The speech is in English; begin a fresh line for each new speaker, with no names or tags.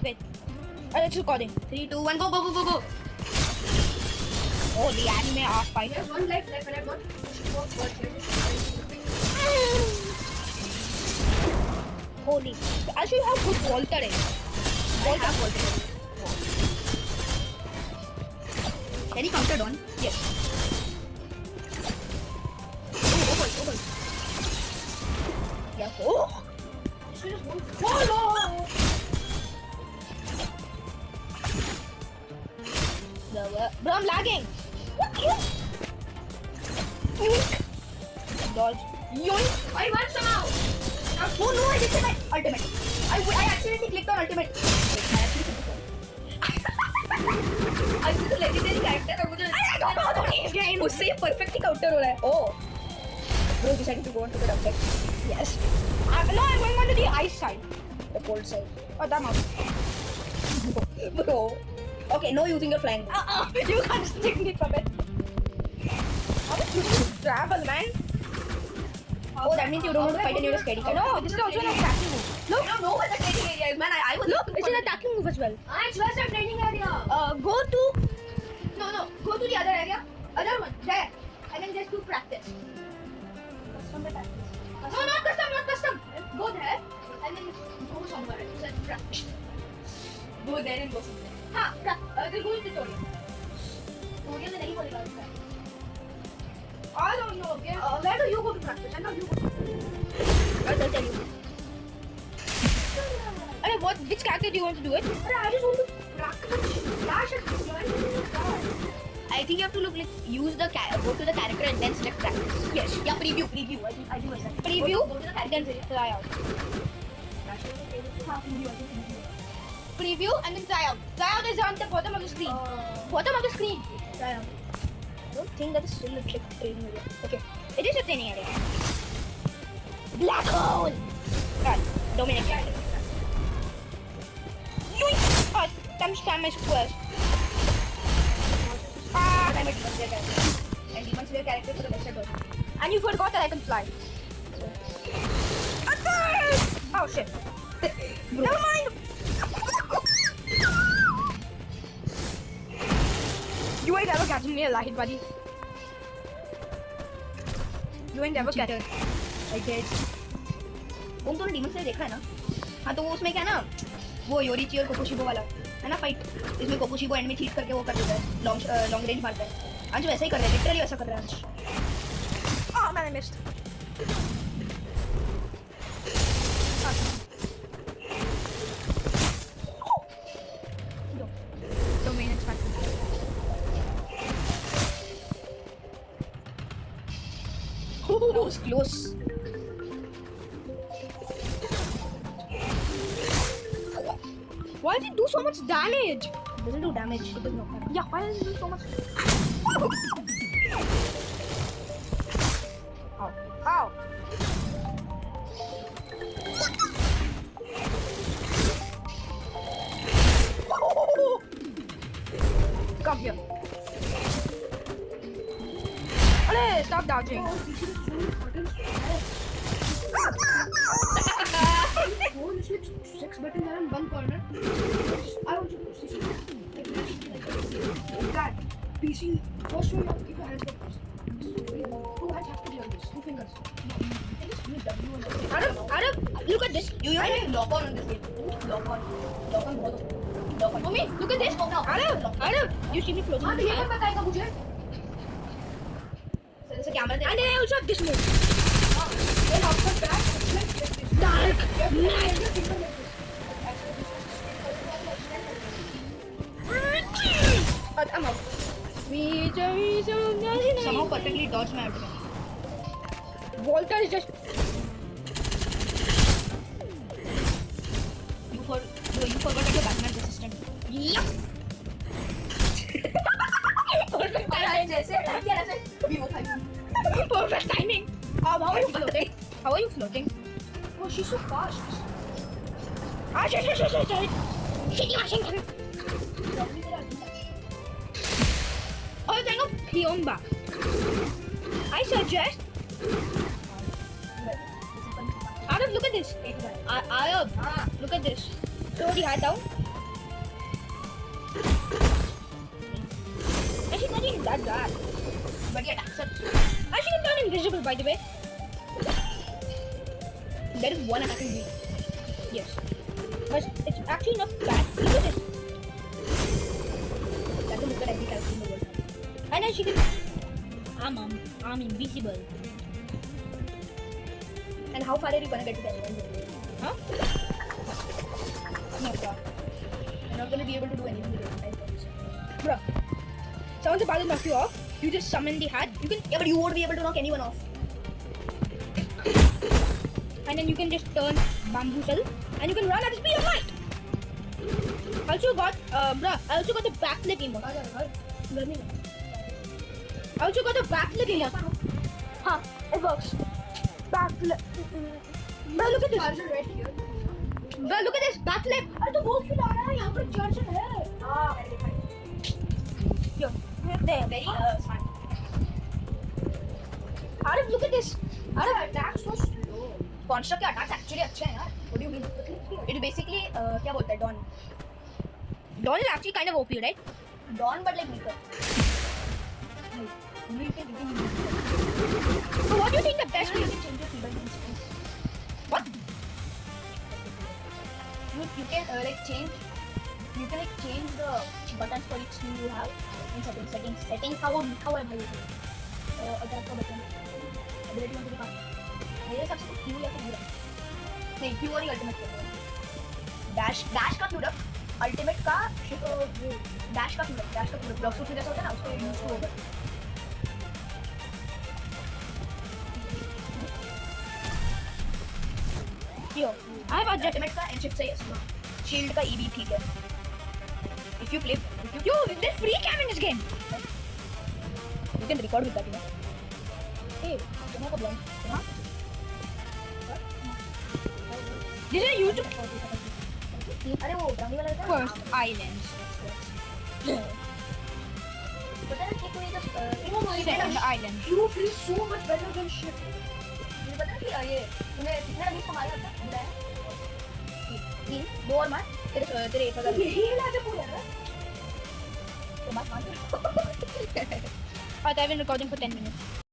Wait. It's recording.
3, 2, 1, go, go, go, go, go.
Oh, the anime art fight.
There's one left, one.
Holy. I'll show you how good Walter is.
Walter. Can he counter on?
Yes.
Oh.
Yeah. Oh! Bro, I'm lagging. What? Dodge. Yoink.
I won somehow. Oh no, I did my ultimate. I accidentally clicked on ultimate. I was a legendary character. I don't know how to play this game. उससे ये perfectly counter हो रहा है. Oh. Bro decided to go on to the dark side.
Yes. No, I'm going on to the ice side.
The cold side.
Oh, that mouse.
Bro. Okay, no using your flying.
You can't stick me from it. How much you travel, man?
Oh, that means you don't want to fight and you're a steady character.
No, this is also an attacking move.
Look, I don't know what the training area is, man. I was
Look, it's an attacking move as well.
It's just a training area.
Go to.
No, go to the other area. Other one, there. And then just do practice. No, not custom. Go there. And then go somewhere. Just practice. Go there and go somewhere. हाँ, अगर go into tutorial. Tutorial में नहीं बोलेगा उसका.
I don't know. Okay.
Where do you go to practice? And now you go.
I'll tell you. Which character do you want to do it?
I just want to practice. Flash and I think you have to look like use the go to the character and then select practice.
Yes.
Yeah, preview. I do exactly.
Preview.
Go to the character
Then try out. Preview and then try out. Try out is on the bottom of the screen. Bottom of the screen.
Try out.
I don't think that is still a training area. Okay. It is a training area. Black hole. Right. Dominic. Yoink! Oh, time my squares.
I'm a demon slayer character. And demon slayer character for the best at all.
And you forgot that I can fly. Oh shit. Never mind. You ain't ever catching me alive, buddy. You ain't ever catching.
I did. तुम तो demon slayer देखा है ना? हाँ तो वो उसमें क्या ना? वो योरीची और कोकोशिबो वाला है ना फाइट. इसमें कोकोशिबो एंड में चीट करके वो कर देता है. लॉन्ग रेंज मारता है. अंश वैसा ही कर रहा है. लिटरली वैसा कर रहा है अंश.
Oh man, I missed. Domain expansion.
Close.
Why did it do so much damage?
It doesn't do damage. It does not.
Yeah, why does it do so much? Ow. Come here. Hey, stop dodging.
Six buttons are in one corner. I want you to see that. PC. First one, keep your hands like this. 2 hands have to be on this. 2 fingers.
Arab, look at this.
You have to lock on this game. Lock on.
Mommy, look at this. Arab, you see me floating.
हाँ तो ये कौन बताएगा मुझे? जैसे camera
And then I also have this move.
Then after that,
Dark Knight. I'm out.
somehow perfectly dodged my ultimate.
Walter is just.
You forgot that you're Batman's assistant.
Yep.
Perfect timing. जैसे अभी वो खाई.
Perfect timing. How are you floating?
Oh, she's so fast.
Shit. Oh, then go Pyongba. I suggest. Arab, look at this. Arab, look at this. Throw the hat down. That's bad.
But he attacks it.
I should have done invisible, by the way. There is one attacking me. Yes. But it's actually not bad. Look at this. That's a look at every character in the world. And then she can... I'm invisible.
And how far are you gonna get to the end?
Huh?
No, bro. You're not gonna be able to do anything with it. I promise.
Bruh. Someone's about to knock you off. You just summon the hat. You can...
Yeah, but you won't be able to knock anyone off.
And then you can just turn bamboozle. And you can run at the speed of light. I also got... bruh. I also got the backflip emote. I also got the backflip emote. Huh. It works. Backflip. Bruh, look at this.
Charger right here.
Bruh, look at this. Backflip.
अरे तो वो क्यों ला रहा है? यहाँ पर charger है. हाँ, very fine.
Yo. There.
Very smart.
Arif, look at this.
Arif, attacks so slow. Construct के attacks actually अच्छे हैं यार. What do you mean? It is basically क्या बोलता है Dawn.
Dawn is actually kind of OP, right?
Dawn but like weaker.
So what do you think the best way
You can change your keyboard instance.
What?
You can like change. You can like change the buttons for each skill you have in settings. How am I using? अगर आपका button ability में दिखा मेरे हिसाब से Q या फिर नहीं Q और ही ultimate करना dash का Q रख ultimate का dash का Q रख block shoot जैसा होता है ना उसको use to over
Yo, I have a
ultimate का shift से shield का EB ठीक है if you play
Yo, there's free cam in this game.
you can record with that you know hey तुम्हारा का blind हाँ
This is a YouTube
अरे वो ब्राउनी वाला था
first islands.
पता है कि कोई
Second island.
You feel so much better than shit. मुझे पता है कि ये तूने कितना अभी कमाया था तीन दो और मार तेरे 1000 यही हिला के पूरा ना तो मार
I've been recording for 10 minutes.